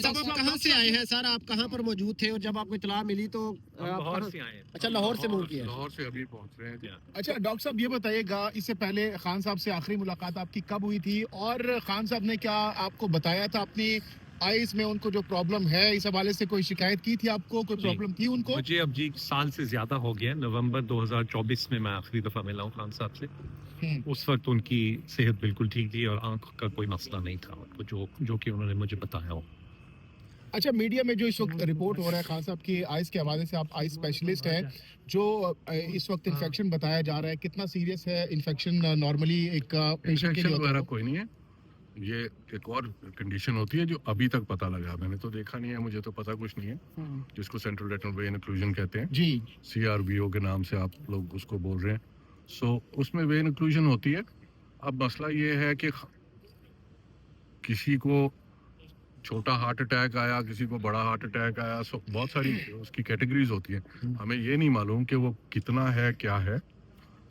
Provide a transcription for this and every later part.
साहब आप कहाँ से आए हैं सर, आप कहाँ पर मौजूद थे और जब आपको इत्तला मिली तो लाहौर से आए हैं। अच्छा लाहौर से मूव किया। लाहौर से अभी पहुंच रहे हैं। अच्छा डॉक्टर साहब ये बताइएगा, इससे पहले खान साहब से आखिरी मुलाकात आपकी कब हुई थी, और खान साहब ने क्या आपको बताया था अपनी आईज में उनको जो प्रॉब्लम है, इस हवाले से कोई शिकायत की थी आपको, कोई प्रॉब्लम थी उनको? मुझे अब जी साल से ज्यादा हो गया, नवंबर 2024 में मैं आखिरी दफा मिला हूँ खान साहब से। उस वक्त उनकी सेहत बिल्कुल ठीक थी और आंख का कोई मसला नहीं था उनको, जो कि उन्होंने मुझे बताया हो। अच्छा, मीडिया में जो इस वक्त रिपोर्ट हो रहा है खान साहब की आइज के हवाले से, आप आइज स्पेशलिस्ट हैं, जो इस वक्त इन्फेक्शन बताया जा रहा है, कितना सीरियस है इन्फेक्शन? नॉर्मली एक पेशेंट के लिए वगैरह कोई नहीं है, ये एक और कंडीशन होती है जो अभी तक पता लगा, मैंने तो देखा नहीं है, मुझे तो पता कुछ नहीं है, जिसको सेंट्रल रेटिनल वेन ओक्लूजन कहते हैं जी, CRVO के नाम से आप लोग उसको बोल रहे हैं। सो उसमें वेन ओक्लूजन होती है। अब मसला ये है कि किसी को छोटा हार्ट अटैक आया, किसी को बड़ा हार्ट अटैक आया, सो बहुत सारी उसकी कैटेगरीज होती है। हमें ये नहीं मालूम कि वो कितना है, क्या है।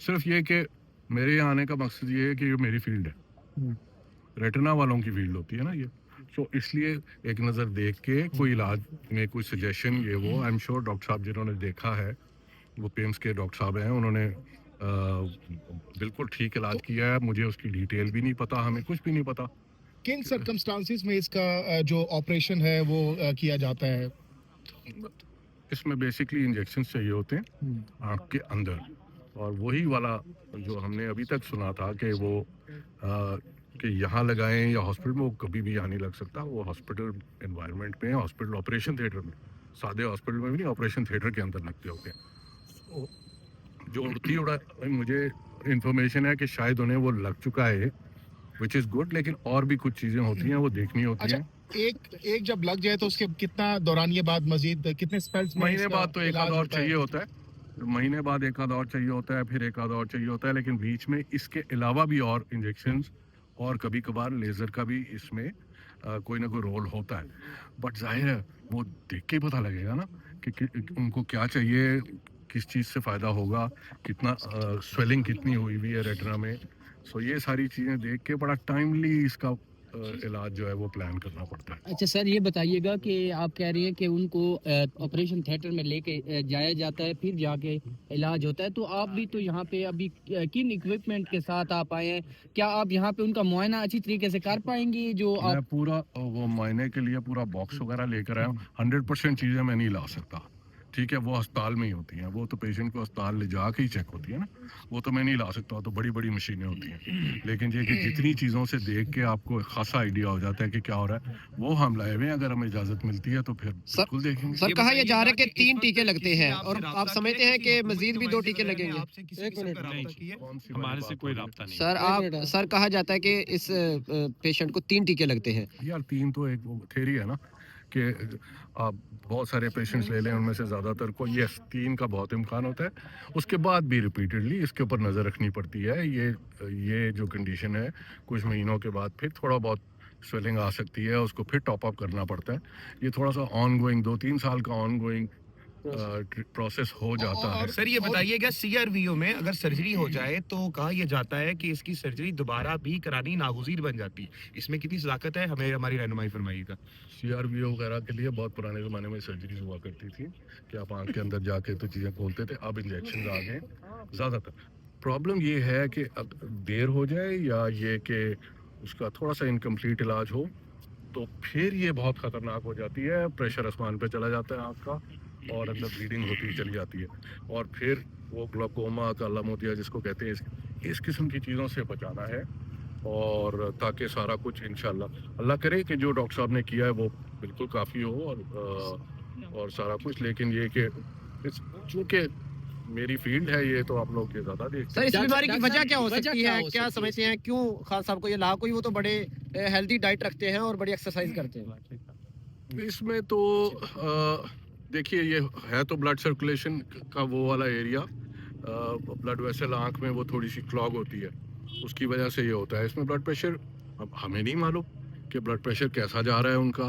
सिर्फ ये कि मेरे यहाँ आने का मकसद ये है कि ये मेरी फील्ड है, रेटिना वालों की फील्ड होती है ना ये। तो इसलिए एक नज़र देख के कोई इलाज में कोई सजेशन ये वो, आई एम श्योर डॉक्टर साहब जिन्होंने देखा है, वो पेम्स के डॉक्टर साहब हैं, उन्होंने बिल्कुल ठीक इलाज किया है। मुझे उसकी डिटेल भी नहीं पता, हमें कुछ भी नहीं पता किन सर्कमस्टांसिस में इसका जो ऑपरेशन है वो किया जाता है। इसमें बेसिकली इंजेक्शन चाहिए होते हैं आँख के अंदर, और वही वाला जो हमने अभी तक सुना था कि वो कि यहाँ लगाएं या हॉस्पिटल में, वो कभी भी यहाँ नहीं लग सकता। वो हॉस्पिटल एनवायरनमेंट में, हॉस्पिटल ऑपरेशन थिएटर में, सादे हॉस्पिटल में भी नहीं, ऑपरेशन थिएटर के अंदर लगते होते हैं। जो उड़ती उड़ा मुझे इन्फॉर्मेशन है कि शायद उन्हें वो लग चुका है, विच इज़ गुड, लेकिन और भी कुछ चीज़ें होती हैं वो देखनी होती हैं। एक जब लग जाए तो उसके कितना दौरानिए बाद, मजीद कितने स्पेल्स में? महीने बाद तो एक आध और चाहिए होता है, महीने बाद एक आध और चाहिए होता है, फिर एक आध और चाहिए होता है, लेकिन बीच में इसके अलावा भी और इंजेक्शंस और कभी कभार लेज़र का भी इसमें कोई ना कोई रोल होता है। बट जाहिर है वो देख के पता लगेगा ना कि उनको क्या चाहिए, किस चीज़ से फ़ायदा होगा, कितना स्वेलिंग कितनी हुई हुई है रेटिना में। सो ये सारी चीज़ें देख के बड़ा टाइमली इसका इलाज जो है वो प्लान करना पड़ता है। अच्छा सर, ये बताइएगा कि आप कह रही हैं कि उनको ऑपरेशन थिएटर में लेके जाया जाता है, फिर जाके इलाज होता है, तो आप भी तो यहाँ पे अभी किन इक्विपमेंट के साथ आप आए हैं? क्या आप यहाँ पे उनका मुआयना अच्छी तरीके से कर पाएंगे? जो मैं आप पूरा वो मुआयने के लिए पूरा बॉक्स वगैरह लेकर आया हूँ। 100% चीज़ें मैं नहीं ला सकता, ठीक है, वो अस्पताल में ही होती हैं, वो तो पेशेंट को अस्पताल ले जा के ही चेक होती है ना, वो तो मैं नहीं ला सकता, तो बड़ी बड़ी मशीनें होती हैं। लेकिन ये कि जितनी चीज़ों से देख के आपको एक खासा आइडिया हो जाता है कि क्या हो रहा है, वो हम लाए हुए हैं। अगर हमें इजाज़त मिलती है तो फिर बिल्कुल देखेंगे। सर कहा यह जा रहा है कि 3 टीके लगते हैं और आप समझते हैं कि मजीद भी 2 टीके लगेंगे? हमारे से कोई राब्ता नहीं। सर कहा जाता है कि इस पेशेंट को 3 टीके लगते हैं। यार 3 तो एक थेरी है ना कि आप बहुत सारे पेशेंट्स ले लें, उनमें से ज़्यादातर को यस 3 का बहुत इम्कान होता है। उसके बाद भी रिपीटेडली इसके ऊपर नज़र रखनी पड़ती है। ये जो कंडीशन है, कुछ महीनों के बाद फिर थोड़ा बहुत स्वेलिंग आ सकती है, उसको फिर टॉप अप करना पड़ता है। ये थोड़ा सा ऑन गोइंग 2-3 साल का ऑन गोइंग प्रोसेस हो जाता है। सर ये बताइएगा, CRVO में अगर सर्जरी हो जाए तो कहा यह जाता है कि इसकी सर्जरी दोबारा भी करानी नागुज़ीर बन जाती है, इसमें कितनी सदाकत है? हमें हमारी रहनुमाई फरमाइएगा। CRVO वगैरह के लिए बहुत पुराने ज़माने में सर्जरीज हुआ करती थी कि आप आँख के अंदर जाके तो चीज़ें खोलते थे, अब इंजेक्शन आ गए ज़्यादातर। प्रॉब्लम ये है कि अब देर हो जाए या ये कि उसका थोड़ा सा इनकम्प्लीट इलाज हो तो फिर ये बहुत ख़तरनाक हो जाती है। प्रेशर आसमान पे चला जाता है आँख का और अंदर ब्लीडिंग होती चली जाती है, और फिर वो ग्लाकोमा, काला मोतिया जिसको कहते हैं, इस किस्म की चीज़ों से बचाना है। और ताकि सारा कुछ इंशाल्लाह अल्लाह करे कि जो डॉक्टर साहब ने किया है वो बिल्कुल काफ़ी हो और सारा कुछ। लेकिन ये कि चूँकि मेरी फील्ड है ये, तो आप लोग ये ज़्यादा देखते सर हैं। इस बीमारी की वजह क्या हो वजह सकती क्या है? हो क्या सकती है? समझते हैं क्यों खान साहब को ये लाभ? कोई वो तो बड़े हेल्दी डाइट रखते हैं और बड़ी एक्सरसाइज करते हैं। इसमें तो देखिए, ये है तो ब्लड सर्कुलेशन का वो वाला एरिया, ब्लड वेसल आँख में वो थोड़ी सी क्लॉग होती है, उसकी वजह से ये होता है। इसमें ब्लड प्रेशर, अब हमें नहीं मालूम कि ब्लड प्रेशर कैसा जा रहा है उनका,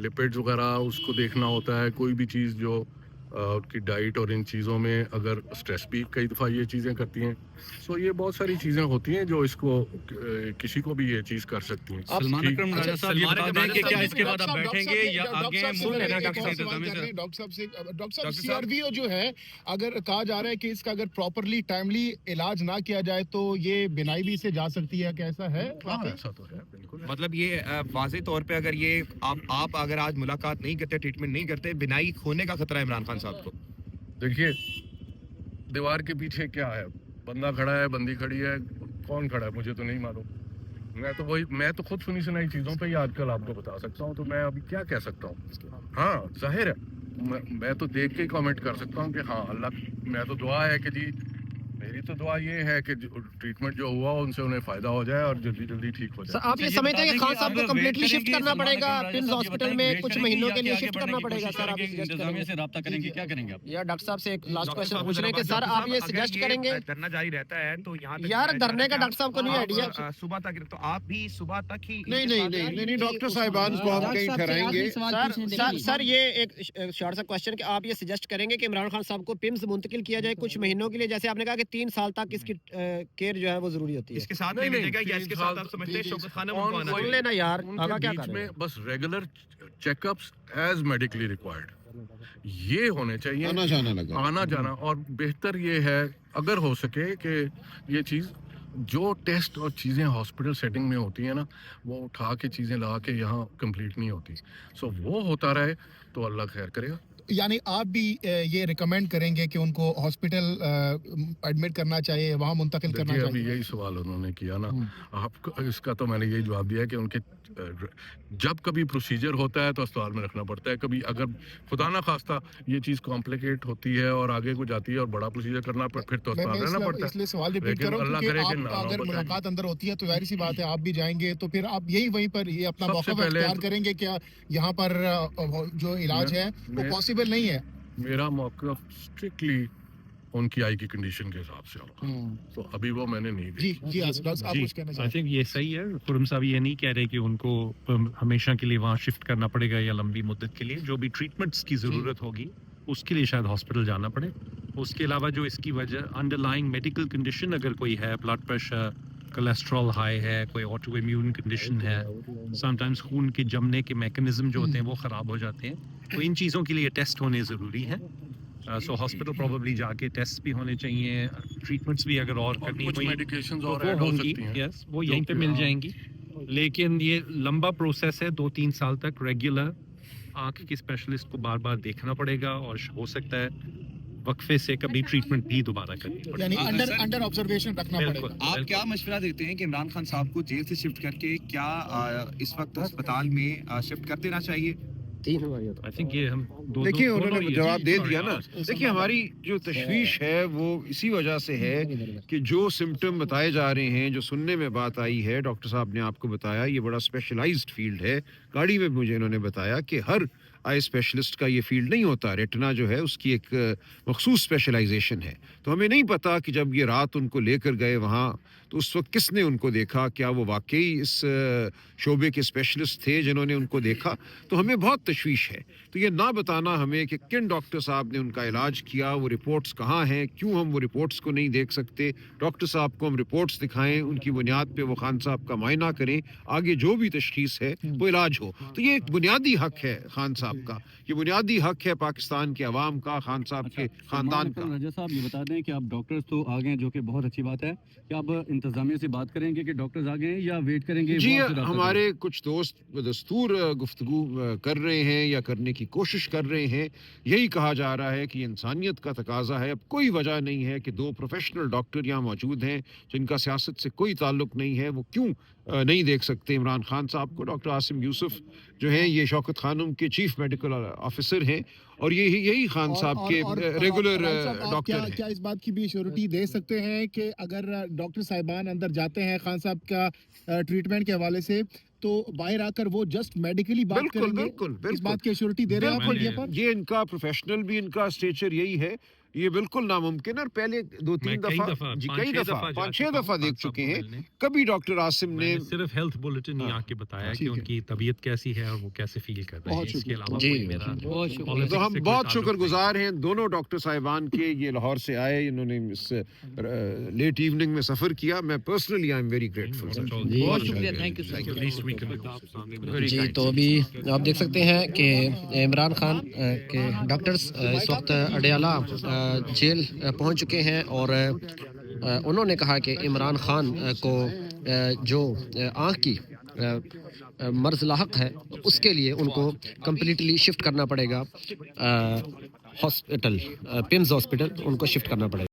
लिपिड्स वगैरह उसको देखना होता है। कोई भी चीज़ जो उनकी डाइट और इन चीज़ों में, अगर स्ट्रेस भी कई दफ़ा ये चीज़ें करती हैं सो ये बहुत सारी चीजें होती हैं जो इसको किसी को भी ये चीज कर सकती हैं। सलमान ठीक- अकरम राजा साहब ये सलमान बता अकरम दें कि राजा क्या साहब, इसके बाद आप बैठेंगे या आगे मुल्क लेना डॉक्टर साहब डॉक्टर साहब से डॉक्टर साहब डॉक्टर साहब- सीआरवीओ जो है, अगर कहा जा रहा है कि इसका अगर प्रॉपरली टाइमली इलाज ना किया जाए तो ये बिनाई भी से जा सकती है, कैसा है? हाँ, ऐसा तो है बिल्कुल। मतलब ये वाज़ेह तौर पे अगर ये आप अगर आज मुलाकात नहीं करते, ट्रीटमेंट नहीं करते, बिनाई होने का खतरा है इमरान खान साहब को। देखिए दीवार के पीछे क्या है, बंदा खड़ा है, बंदी खड़ी है, कौन खड़ा है मुझे तो नहीं मालूम। मैं तो खुद सुनी सुनाई चीज़ों पे ही आजकल आपको बता सकता हूँ, तो मैं अभी क्या कह सकता हूँ। हाँ जाहिर है मैं तो देख के ही कमेंट कर सकता हूँ कि हाँ अल्लाह, मैं तो दुआ है कि जी मेरी तो दुआ ये है कि ट्रीटमेंट जो हुआ उनसे उन्हें फायदा हो जाए और जल्दी जल्दी ठीक हो सर जाए। आप ये समझते हैं कि खान साहब को कम्प्लीटली शिफ्ट करना पड़ेगा पिम्स हॉस्पिटल में, कुछ महीनों के लिए शिफ्ट करना पड़ेगा? सर आप इंतजामिया से रब्ता करेंगे, क्या करेंगे आप? यार डॉक्टर साहब से एक लास्ट डॉक्टर क्वेश्चन साहब, पूछ रहे हैं कि सर आप ये सजेस्ट करेंगे? धरना जारी रहता है तो यहाँ यार धरने का डॉक्टर साहब को नहीं आइडिया। सुबह तक, तो आप भी सुबह तक ही नहीं डॉक्टर साहिबान को हम कहीं ठहराएंगे। सर ये एक शॉर्ट सा क्वेश्चन कि आप ये सजेस्ट करेंगे कि इमरान खान साहब को पिम्स मुंतकिल किया जाए कुछ महीनों के लिए, जैसे आपने कहा कि 3 साल तक इसकी केयर जो है वो जरूरी होती है? इसके साथ नहीं, नहीं नहीं, मिलेगा या 3 इसके साल साथ आप समझते हैं जी, शौकत खान on उनको आना कोई- सुन चाहिए? लेना यार, उनके आगा क्या बीच कर रहे हैं? में बस regular checkups as medically required ये होने चाहिए, आना जाना लगा। आना जाना। और बेहतर ये है अगर हो सके कि ये चीज़ जो टेस्ट और चीज़ें हॉस्पिटल सेटिंग में होती हैं ना, वो उठा के चीज़ें ला के यहाँ कंप्लीट नहीं होती। सो वो होता रहे तो अल्लाह खैर करेगा। यानी आप भी ये रिकमेंड करेंगे कि उनको हॉस्पिटल एडमिट करना चाहिए, वहाँ मुंतकिल करना देखिए अभी चाहिए? यही सवाल उन्होंने किया ना, आपको इसका तो मैंने यही जवाब दिया कि उनके जब कभी प्रोसीजर होता है तो अस्पताल में रखना पड़ता है। कभी अगर खुदा ना खास्ता ये चीज़ कॉम्प्लिकेट होती है और आगे को जाती है और बड़ा प्रोसीजर करना फिर तो अस्पताल रहना पड़ता है। इसलिए सवाल रिपीट लेकिन कर रहा हूँ अल्लाह क्योंकि करे कि आप ना हो अगर बताएं। मुलाकात अंदर होती है तो जाहिर सी बात है आप भी जाएंगे, तो फिर आप यही वहीं पर ये अपना सबसे मौका पहले इख्तियार करेंगे क्या यहाँ पर जो इलाज है वो मैं- पॉसिबल नहीं है? मेरा मौका स्ट्रिक्टली उनकी आई की कंडीशन के हिसाब से होगा, तो अभी वो मैंने नहीं जी दी। जी डॉक्टर साहब, आप जी, कुछ कहना आई चाहते थिंक ये सही है। खुरम साहब ये नहीं कह रहे कि उनको हमेशा के लिए वहाँ शिफ्ट करना पड़ेगा या लंबी मुद्दत के लिए। जो भी ट्रीटमेंट्स की ज़रूरत होगी उसके लिए शायद हॉस्पिटल जाना पड़े। उसके अलावा जो इसकी वजह अंडरलाइंग मेडिकल कंडीशन अगर कोई है, ब्लड प्रेशर, कोलेस्ट्रॉल हाई है, कोई ऑटो इम्यून कंडीशन है, समटाइम्स खून के जमने के मैकेनिज्म जो होते हैं वो ख़राब हो जाते हैं, तो इन चीज़ों के लिए टेस्ट होने ज़रूरी हैं। सो हॉस्पिटल प्रोबेबली जाके टेस्ट भी होने चाहिए, ट्रीटमेंट्स भी अगर और करनी कुछ हुई मेडिकेशंस तो और वो ऐड हो होंगी, सकती हैं। यस वो जो यहीं पे कि मिल हाँ। जाएंगी। लेकिन ये लंबा प्रोसेस है, 2-3 साल तक रेगुलर आंख के स्पेशलिस्ट को बार बार देखना पड़ेगा और हो सकता है वक्फे से कभी ट्रीटमेंट भी दोबारा करनी हैं? पड़े। यानी हाँ, अंडर सर। अंडर ऑब्जर्वेशन रखना बिल्कुल पड़ेगा। आप क्या मशवरा देते हैं कि इमरान खान साहब को जेल से शिफ्ट करके क्या इस वक्त अस्पताल में शिफ्ट कर देना चाहिए? 3 हुआ ये तो। आई थिंक ये हम देखिए दोनों उन्होंने ही- जवाब दे Sorry, दिया ना। देखिए हमारी जो तशवीश है वो इसी वजह से है कि जो सिम्टम बताए जा रहे हैं, जो सुनने में बात आई है, डॉक्टर साहब ने आपको बताया ये बड़ा स्पेशलाइज्ड फील्ड है। गाड़ी में मुझे इन्होंने बताया कि हर आई स्पेशलिस्ट का ये फील्ड नहीं होता। रेटिना जो है उसकी एक मखसूस स्पेशलाइजेशन है। तो हमें नहीं पता कि जब ये रात उनको लेकर गए वहाँ तो उस वक्त किसने उनको देखा, क्या वो वाकई इस शोबे के स्पेशलिस्ट थे जिन्होंने उनको देखा। तो हमें बहुत तशवीश है। तो ये ना बताना हमें कि किन डॉक्टर साहब ने उनका इलाज किया, वो रिपोर्ट्स कहाँ हैं, क्यों हम वो रिपोर्ट्स को नहीं देख सकते। डॉक्टर साहब को हम रिपोर्ट्स दिखाएं, उनकी बुनियाद पे वो खान साहब का मायना करें, आगे जो भी तशखीस है वो इलाज हो। तो ये एक बुनियादी हक है खान साहब का, ये बुनियादी हक है पाकिस्तान के अवाम का, खान साहब के खानदान का। राजा साहब ये बता दें कि आप डॉक्टर्स तो आ गए, जो कि बहुत अच्छी बात है। क्या आप इंतजामिया से बात करेंगे कि डॉक्टर्स आ गए या वेट करेंगे? जी वो आपसे रब्ता हमारे कुछ दोस्त बदस्तूर गुफ्तगू कर रहे हैं या करने की कोशिश कर रहे हैं। यही कहा जा रहा है कि इंसानियत का तकाजा है। अब कोई वजह नहीं है कि 2 प्रोफेशनल डॉक्टर यहाँ मौजूद हैं जिनका सियासत से कोई ताल्लुक नहीं है, वो क्यों नहीं देख सकते इमरान खान साहब को। डॉक्टर आसिम यूसुफ जो हैं ये शौकत खानम के चीफ मेडिकल ऑफिसर हैं और यही खान साहब के रेगुलर डॉक्टर हैं। क्या इस बात की भी श्योरिटी दे सकते हैं कि अगर डॉक्टर साहिबान अंदर जाते हैं खान साहब का ट्रीटमेंट के हवाले से तो बाहर आकर वो जस्ट मेडिकली बात बिल्कुल करेंगे? बिल्कुल इस बिल्कुल बात की श्योरिटी दे रहे हैं आप बिल्कुल मीडिया पर? ये इनका प्रोफेशनल भी इनका स्टेचर यही है। یہ بالکل ناممکن ہے، اور پہلے دو میں تین کئی دفعہ دفعہ جی پانچ کئی چھ دفعہ جا 5-6 چکا ہوں دفعہ دیکھ خان صاحب چکے کو ہیں، ملنے۔ کبھی ڈاکٹر عاصم میں نے نے صرف ہیلتھ بلیٹن ہی آ کے بتایا کہ ان کی طبیعت کیسی ہے اور وہ کیسے فیل کر رہے ہیں، اس کے علاوہ جی کوئی میرا بہت شکریہ۔ politics تو ہم سے کوئی بہت تعلق شکر نہیں۔ گزار ہیں دونوں ڈاکٹر صاحبان کے، یہ لاہور سے آئے، انہوں نے اس لیٹ ایوننگ میں سفر کیا، میں personally I am very grateful sir. بہت شکریہ، thank you sir. Least we can do. جی تو ابھی آپ دیکھ سکتے ہیں کہ عمران خان کے ڈاکٹرز اس وقت اڈیالہ جیل پہنچ چکے ہیں، اور انہوں نے کہا کہ عمران خان کو جو آنکھ کی مرض لاحق ہے اس کے لیے ان کو کمپلیٹلی شفٹ کرنا پڑے گا ہاسپٹل، پمز ہاسپٹل ان کو شفٹ کرنا پڑے گا۔